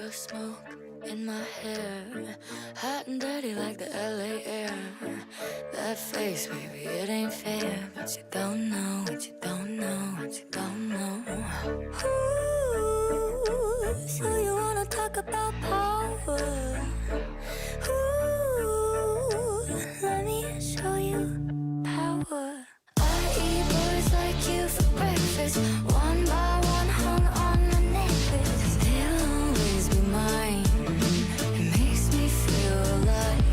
Your smoke in my hair, hot and dirty like the LA air. That face, baby, it ain't fair, but you don't know what you don't know, what you don't know. Ooh, so you wanna talk about power? Ooh, let me show you power. I eat boys like you for breakfast, one by one hung on my necklace. They'll always be mine, it makes me feel alive.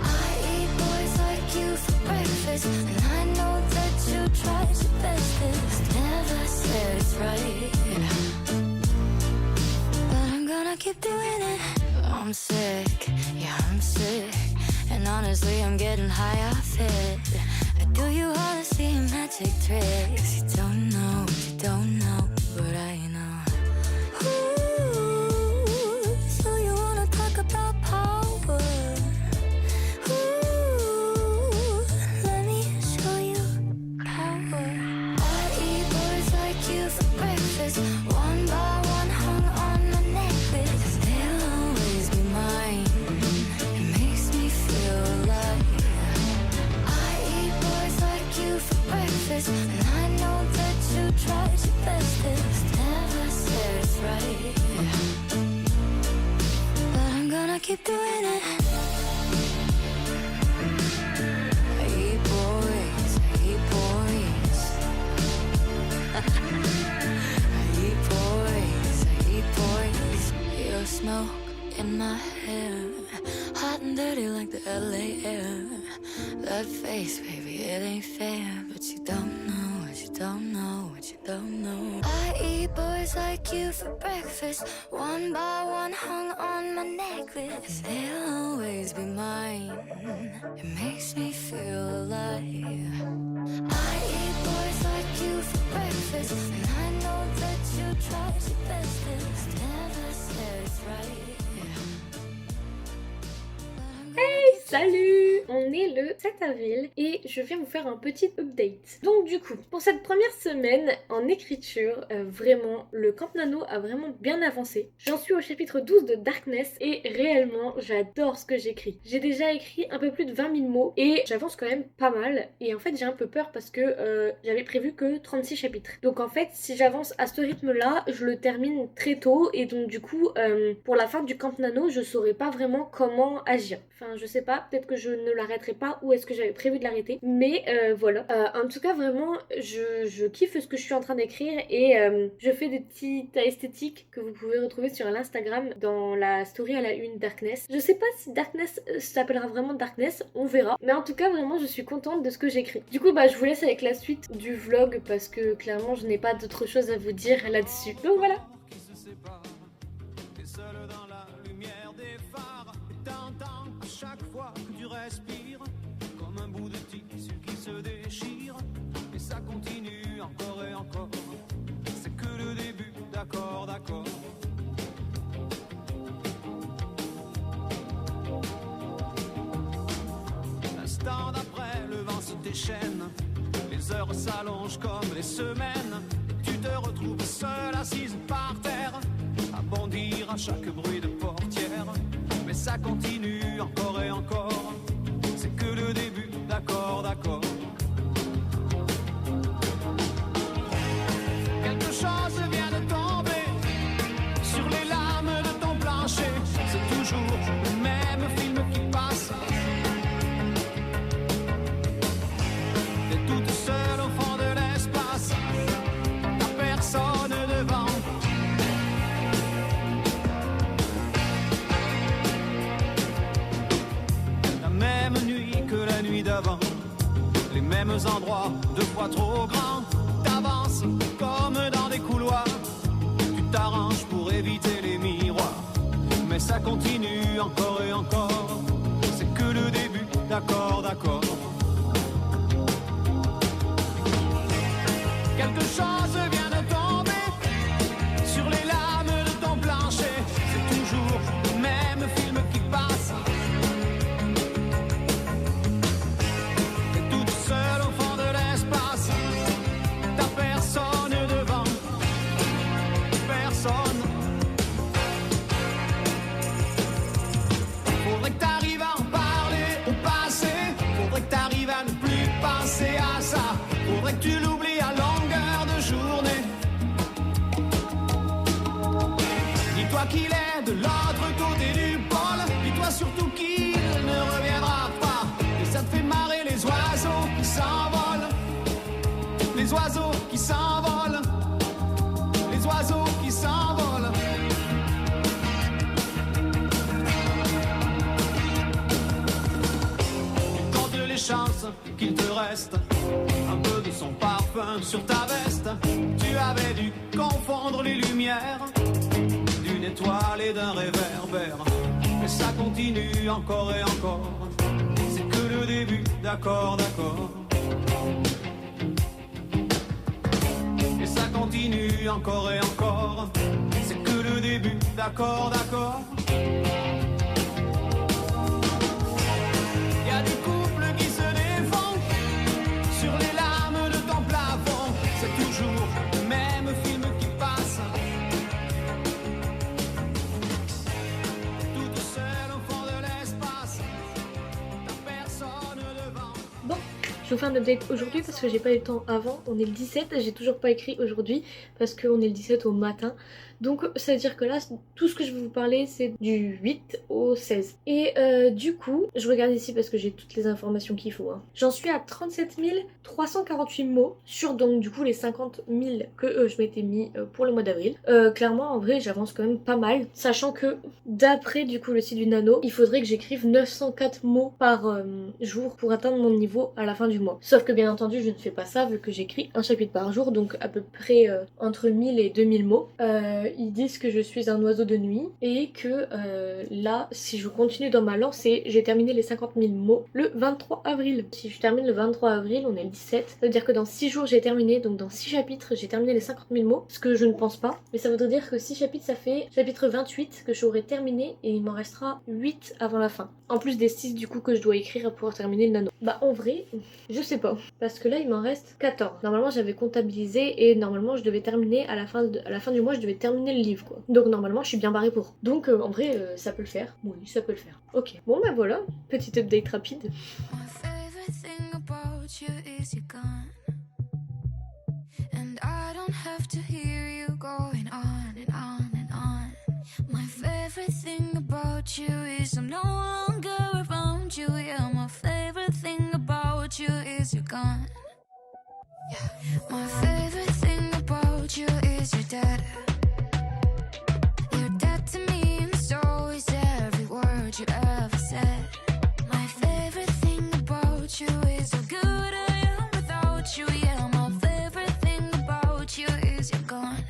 I eat boys like you for breakfast, and I know that you tried your bestest. Never said it's right, but I'm gonna keep doing it. I'm sick, yeah I'm sick, and honestly I'm getting high off it. I do you all the same magic tricks. You don't know what you don't know, but I know. Ooh, so you wanna talk about power? Ooh, let me show you power. I eat boys like you for breakfast, one by one hung on my necklace. They'll always be mine, it makes me feel alive. I eat boys like you for breakfast, and I know that you tried your bestest. Never said it's right, but I'm gonna keep doing it. I eat boys, I eat boys. I eat boys, I eat boys. Your smoke in my hair, hot and dirty like the LA air. That face, baby, it ain't fair, but you don't know what you don't know, what you don't know. I eat boys like you for breakfast, one by one hung on my necklace. They'll always be mine, it makes me feel alive. I eat boys like you for breakfast, and I know that you tried your bestest. Never said it's right. Hey, salut! On est le 7 avril et je viens vous faire un petit update. Donc du coup, pour cette première semaine en écriture, vraiment, le Camp Nano a vraiment bien avancé. J'en suis au chapitre 12 de Darkness et réellement, j'adore ce que j'écris. J'ai déjà écrit un peu plus de 20 000 mots et j'avance quand même pas mal. Et en fait, j'ai un peu peur parce que j'avais prévu que 36 chapitres. Donc en fait, si j'avance à ce rythme-là, je le termine très tôt et donc du coup, pour la fin du Camp Nano, je saurais pas vraiment comment agir. Enfin, je sais pas, peut-être que je ne l'arrêterai pas ou est-ce que j'avais prévu de l'arrêter. Mais voilà. En tout cas, vraiment, je kiffe ce que je suis en train d'écrire et je fais des petites esthétiques que vous pouvez retrouver sur l'Instagram dans la story à la une Darkness. Je sais pas si Darkness s'appellera vraiment Darkness, on verra. Mais en tout cas, vraiment, je suis contente de ce que j'écris. Du coup, je vous laisse avec la suite du vlog parce que clairement, je n'ai pas d'autre chose à vous dire là-dessus. Donc voilà. Chaque fois que tu respires, comme un bout de tissu qui se déchire, et ça continue encore et encore. C'est que le début, d'accord, d'accord. L'instant d'après, le vent se déchaîne, les heures s'allongent comme les semaines. Tu te retrouves seule assise par terre, à bondir à chaque bruit de portière. Mais ça continue encore et encore. C'est que le début, d'accord, d'accord. Quelque chose vient de tomber sur les lames de ton plancher. C'est toujours le même film qui passe. T'es toute seule au fond de l'espace, t'as personne devant. Même nuit que la nuit d'avant, les mêmes endroits, 2 fois trop grands. T'avances comme dans des couloirs, tu t'arranges pour éviter les miroirs. Mais ça continue encore et encore, c'est que le début, d'accord, d'accord. Quelque chose vient de tomber sur les lames de ton plancher. C'est toujours le même film qui passe. est de l'autre côté du pôle. Dis-toi surtout qu'il ne reviendra pas. Et ça te fait marrer les oiseaux qui s'envolent. Les oiseaux qui s'envolent. Les oiseaux qui s'envolent. Il compte les chances qu'il te reste un peu de son parfum sur ta veste. Tu avais dû confondre les lumières d'une étoile et d'un réverbère. Et ça continue encore et encore. C'est que le début, d'accord, d'accord. Et ça continue encore et encore. C'est que le début, d'accord, d'accord. Y a des couples qui se défendent sur les lames de ton plafond. C'est toujours le même film qui passe. Toute seule au fond de l'espace. T'as personne devant. Bon, je vous fais un update aujourd'hui parce que j'ai pas eu le temps avant. On est le 17, j'ai toujours pas écrit aujourd'hui parce qu'on est le 17 au matin. Donc ça veut dire que là, tout ce que je vais vous parler, c'est du 8 au 16. Et du coup, je regarde ici parce que j'ai toutes les informations qu'il faut. Hein. J'en suis à 37 348 mots sur donc du coup les 50 000 que je m'étais mis pour le mois d'avril. Clairement, en vrai, j'avance quand même pas mal. Sachant que d'après du coup le site du Nano, il faudrait que j'écrive 904 mots par jour pour atteindre mon niveau à la fin du mois. Sauf que bien entendu, je ne fais pas ça vu que j'écris un chapitre par jour, donc à peu près entre 1000 et 2000 mots. Ils disent que je suis un oiseau de nuit et que là, si je continue dans ma lancée, j'ai terminé les 50 000 mots le 23 avril. Si je termine le 23 avril, on est le 17, ça veut dire que dans 6 jours j'ai terminé, donc dans 6 chapitres j'ai terminé les 50 000 mots, ce que je ne pense pas, mais ça voudrait dire que 6 chapitres ça fait chapitre 28 que j'aurai terminé et il m'en restera 8 avant la fin. En plus des 6 du coup que je dois écrire pour terminer le Nano. Bah en vrai, je sais pas, parce que là il m'en reste 14. Normalement j'avais comptabilisé et normalement je devais terminer à la fin du mois, je devais terminer le livre quoi. Donc normalement je suis bien barrée pour. Donc en vrai ça peut le faire. Oui, ça peut le faire. Ok. Bon bah voilà, petite update rapide. My favorite thing about you is you're gone. And I don't have to hear you going on and on and on. My favorite thing about you is I'm no longer around you. Yeah, my favorite thing about you is you're gone. Yeah. My favorite thing about you is you're dead. You're dead to me and so is every word you ever said. My favorite thing about you is how good I am without you. Yeah, my favorite thing about you is you're gone.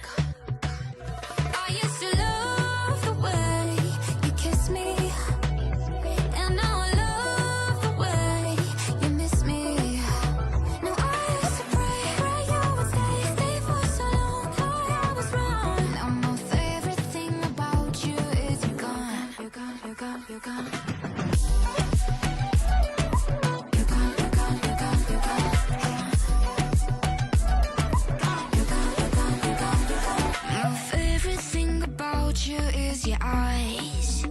I used to love the way you kiss me, and now I love the way you miss me. Now I used to pray you would stay for so long, thought I was wrong. Now my favorite thing about you is you're gone. You're gone, you're gone, you're gone. My favorite thing about you is your eyes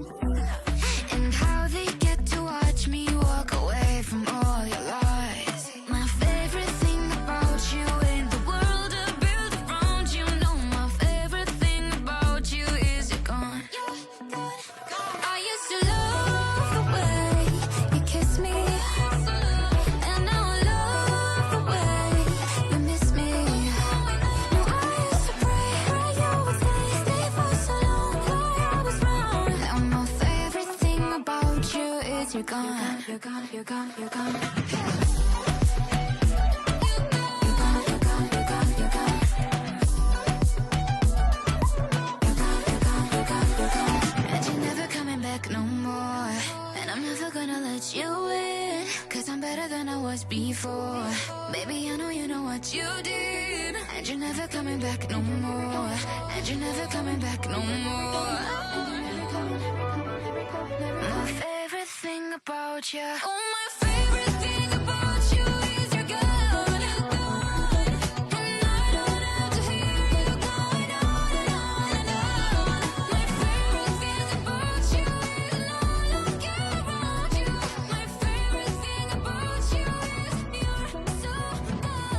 and how they get to watch me walk away from all your lies. My favorite thing about you ain't the world I built around you. No, my favorite thing about you is you're gone. I used to love the way you kiss me, and now I love the way you miss me. Now I used to pray you would stay for so long, thought I was wrong. Now my favorite thing about you is you're gone. You're gone, you're gone, you're gone. You're gone, you're gone, you're gone, you're gone. And you're never coming back no more. And I'm never gonna let you in, 'cause I'm better than I was before. Baby, I know you know what you did. And you're never coming back no more. And you're never coming back no more. My favorite thing about you. Oh, my favorite thing about you is you're gone. And I don't have to hear you going on and on and on. My favorite thing about you is no longer around you. My favorite thing about you is you're so gone.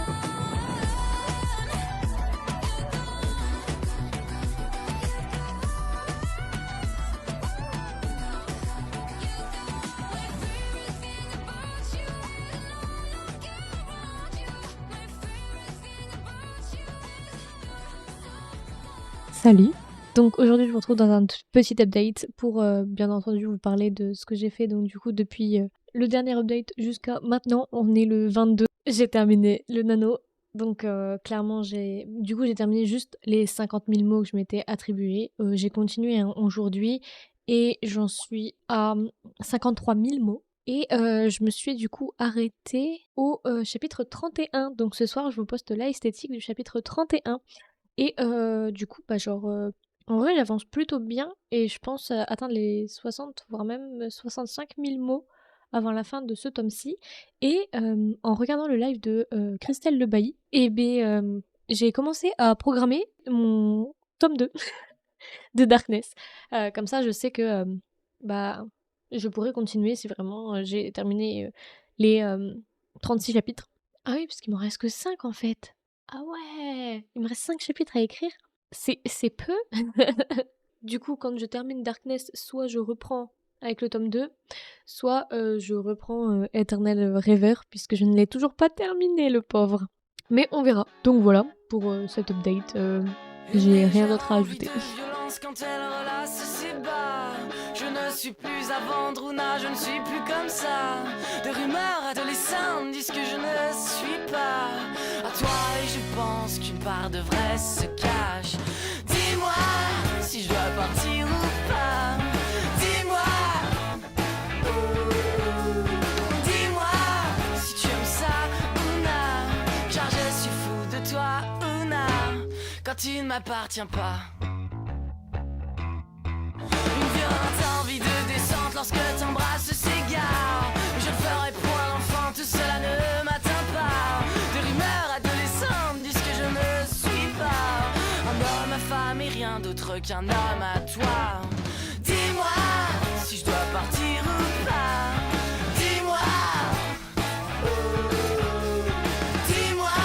Salut. Donc aujourd'hui je vous retrouve dans un petit update pour bien entendu vous parler de ce que j'ai fait donc du coup depuis le dernier update jusqu'à maintenant. On est le 22. J'ai terminé le nano. Donc clairement j'ai terminé juste les 50 000 mots que je m'étais attribués. J'ai continué aujourd'hui et j'en suis à 53 000 mots. Et je me suis du coup arrêtée au chapitre 31. Donc ce soir je vous poste l'esthétique du chapitre 31. Et du coup, en vrai, j'avance plutôt bien et je pense atteindre les 60, voire même 65 000 mots avant la fin de ce tome-ci. Et en regardant le live de Christelle Lebailly, j'ai commencé à programmer mon tome 2 de Darkness. Comme ça, je sais que bah, je pourrais continuer si vraiment j'ai terminé les 36 chapitres. Ah oui, parce qu'il m'en reste que 5 en fait. Ah ouais, il me reste 5 chapitres à écrire. C'est peu. Du coup, quand je termine Darkness, soit je reprends avec le tome 2, soit je reprends Eternal Rêveur, puisque je ne l'ai toujours pas terminé, le pauvre. Mais on verra. Donc voilà, pour cet update, j'ai rien d'autre à ajouter. Quand elle relâche ses bas, je ne suis plus avant Druna, je ne suis plus comme ça. Des rumeurs adolescentes disent que je ne suis pas à toi et je pense qu'une part de vrai se cache. Dis-moi si je dois partir ou pas. Dis-moi si tu aimes ça ou non, car je suis fou de toi ou non, quand tu ne m'appartiens pas. Envie de descente lorsque t'embrasses s'égare. Mais je ne ferai point l'enfant, tout cela ne m'atteint pas. Des rumeurs adolescentes disent que je ne suis pas un homme à femme et rien d'autre qu'un homme à toi. Dis-moi si je dois partir ou pas. Dis-moi, dis-moi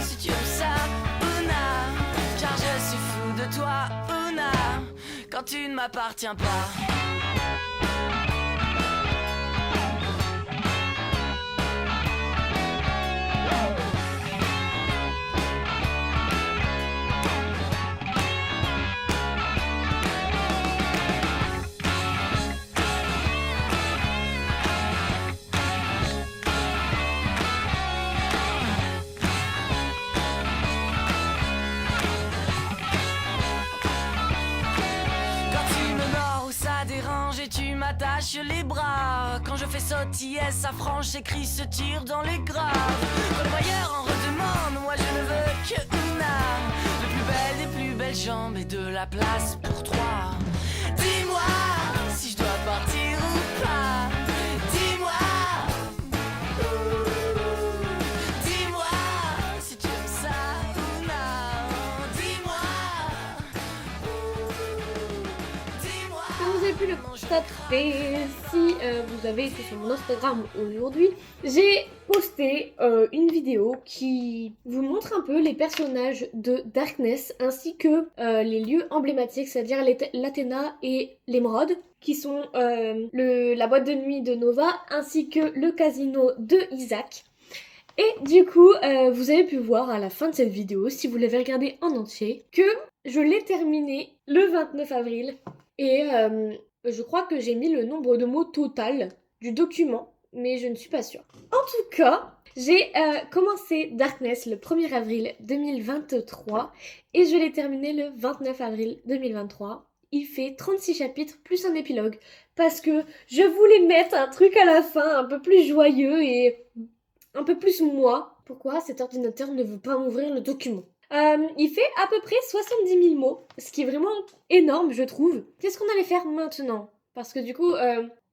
si tu aimes ça ou non, car je suis fou de toi ou non, quand tu ne m'appartiens pas. Tu m'attaches les bras. Quand je fais sautiller sa frange, ses cris se tirent dans les graves. Quand le voyeur en redemande, moi je ne veux que Una. Le plus belle des plus belles jambes et de la place pour trois. Dis-moi si je dois partir ou pas. Dis-moi, dis-moi si tu aimes ça ou non. Dis-moi, dis-moi. Vous avez pu le constater si vous avez été sur mon Instagram aujourd'hui. J'ai posté une vidéo qui vous montre un peu les personnages de Darkness ainsi que les lieux emblématiques, c'est-à-dire l'Athéna et l'Émeraude, qui sont la boîte de nuit de Nova ainsi que le casino de Isaac. Et du coup, vous avez pu voir à la fin de cette vidéo, si vous l'avez regardée en entier, que je l'ai terminée le 29 avril. Et je crois que j'ai mis le nombre de mots total du document, mais je ne suis pas sûre. En tout cas, j'ai commencé Darkness le 1er avril 2023 et je l'ai terminé le 29 avril 2023. Il fait 36 chapitres plus un épilogue parce que je voulais mettre un truc à la fin un peu plus joyeux et un peu plus moi. Pourquoi cet ordinateur ne veut pas m'ouvrir le document ? Il fait à peu près 70 000 mots, ce qui est vraiment énorme je trouve. Qu'est-ce qu'on allait faire maintenant ? Parce que du coup,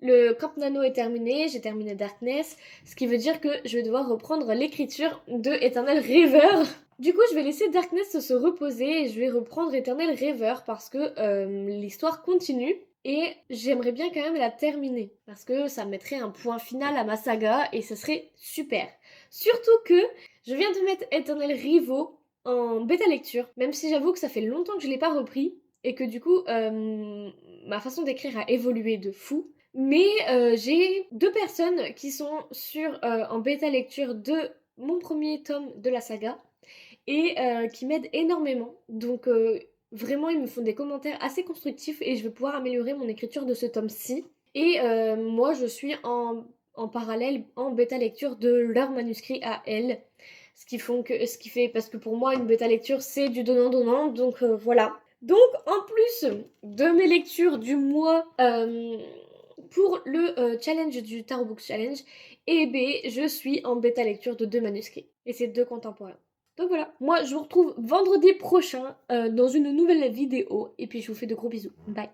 le Camp Nano est terminé, j'ai terminé Darkness, ce qui veut dire que je vais devoir reprendre l'écriture de Eternal Rêveur. Du coup, je vais laisser Darkness se reposer et je vais reprendre Eternal Rêveur parce que l'histoire continue. Et j'aimerais bien quand même la terminer, parce que ça mettrait un point final à ma saga et ce serait super. Surtout que je viens de mettre Eternal Rivo en bêta lecture, même si j'avoue que ça fait longtemps que je l'ai pas repris et que du coup ma façon d'écrire a évolué de fou. Mais j'ai 2 personnes qui sont en bêta lecture de mon premier tome de la saga et qui m'aident énormément. Donc Vraiment, ils me font des commentaires assez constructifs et je vais pouvoir améliorer mon écriture de ce tome-ci. Et moi, je suis en parallèle en bêta lecture de leur manuscrit à elles. Ce qui fait, parce que pour moi, une bêta lecture, c'est du donnant-donnant, donc voilà. Donc, en plus de mes lectures du mois pour le challenge du Tarot Book Challenge, et B, je suis en bêta lecture de 2 manuscrits. Et c'est 2 contemporains. Donc voilà, moi je vous retrouve vendredi prochain dans une nouvelle vidéo. Et puis je vous fais de gros bisous. Bye.